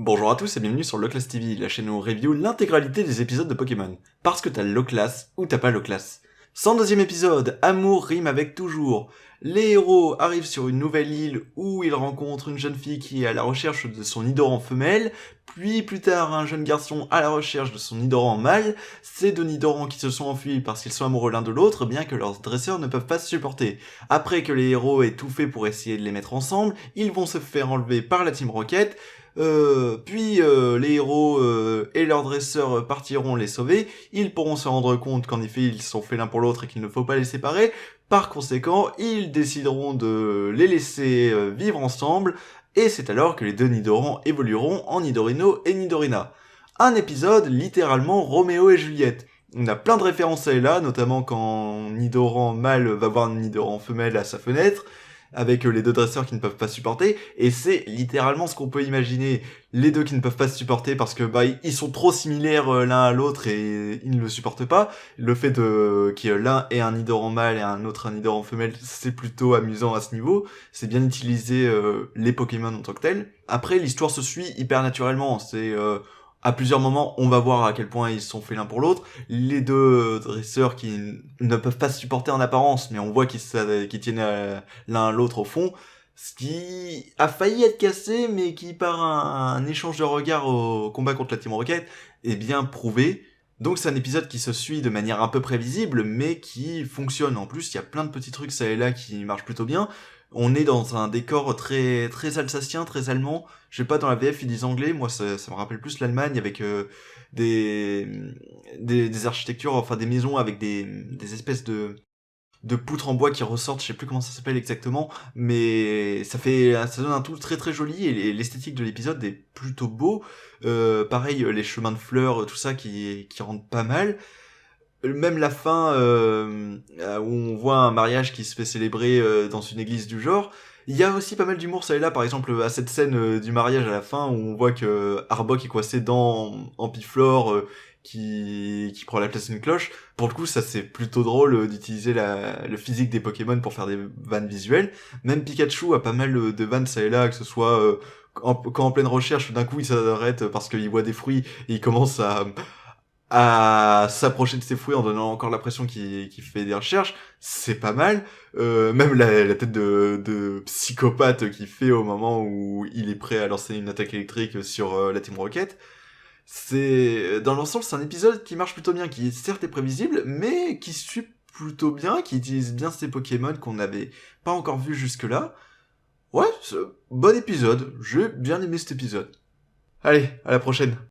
Bonjour à tous et bienvenue sur Loclass TV, la chaîne où on review l'intégralité des épisodes de Pokémon. Parce que t'as Loclass ou t'as pas Loclass. 102e épisode, Amour rime avec toujours. Les héros arrivent sur une nouvelle île où ils rencontrent une jeune fille qui est à la recherche de son Nidoran femelle, puis plus tard un jeune garçon à la recherche de son Nidoran mâle, ces deux Nidorans qui se sont enfuis parce qu'ils sont amoureux l'un de l'autre, bien que leurs dresseurs ne peuvent pas se supporter. Après que les héros aient tout fait pour essayer de les mettre ensemble, ils vont se faire enlever par la Team Rocket, puis les héros et leurs dresseurs partiront les sauver, ils pourront se rendre compte qu'en effet ils sont faits l'un pour l'autre et qu'il ne faut pas les séparer, par conséquent ils décideront de les laisser vivre ensemble, et c'est alors que les deux Nidorans évolueront en Nidorino et Nidorina. Un épisode littéralement Roméo et Juliette. On a plein de références à là, notamment quand Nidoran mâle va voir Nidoran femelle à sa fenêtre, avec les deux dresseurs qui ne peuvent pas se supporter, et c'est littéralement ce qu'on peut imaginer, les deux qui ne peuvent pas se supporter parce que ils sont trop similaires l'un à l'autre et ils ne le supportent pas. Le fait que l'un ait un Nidoran mâle et un autre un Nidoran femelle, c'est plutôt amusant à ce niveau, c'est bien utiliser les Pokémon en tant que tels. Après, l'histoire se suit hyper naturellement, c'est à plusieurs moments, on va voir à quel point ils sont faits l'un pour l'autre. Les deux dresseurs qui ne peuvent pas se supporter en apparence, mais on voit qu'ils tiennent l'un à l'autre au fond. Ce qui a failli être cassé, mais qui, par un échange de regards au combat contre la Team Rocket, est bien prouvé. Donc c'est un épisode qui se suit de manière un peu prévisible, mais qui fonctionne. En plus, il y a plein de petits trucs ça et là qui marchent plutôt bien. On est dans un décor très très alsacien, très allemand. Je sais pas, dans la VF ils disent anglais, moi ça me rappelle plus l'Allemagne avec des, des architectures, enfin des maisons avec des espèces de poutres en bois qui ressortent, je sais plus comment ça s'appelle exactement, mais ça donne un tout très très joli et l'esthétique de l'épisode est plutôt beau. Pareil, les chemins de fleurs, tout ça qui rendent pas mal. Même la fin où on voit un mariage qui se fait célébrer dans une église du genre, il y a aussi pas mal d'humour ça et là, par exemple à cette scène du mariage à la fin où on voit que Arbok est coincé dans Ampiflore qui prend la place d'une cloche. Pour le coup ça c'est plutôt drôle d'utiliser le physique des Pokémon pour faire des vannes visuelles. Même Pikachu a pas mal de vannes ça et là, que ce soit quand en pleine recherche d'un coup il s'arrête parce qu'il voit des fruits et il commence à s'approcher de ses fruits en donnant encore l'impression qu'il fait des recherches, c'est pas mal. Même la tête de psychopathe qu'il fait au moment où il est prêt à lancer une attaque électrique sur la Team Rocket. Dans l'ensemble, c'est un épisode qui marche plutôt bien, qui certes est prévisible, mais qui suit plutôt bien, qui utilise bien ces Pokémon qu'on n'avait pas encore vus jusque-là. Ouais, bon épisode, j'ai bien aimé cet épisode. Allez, à la prochaine.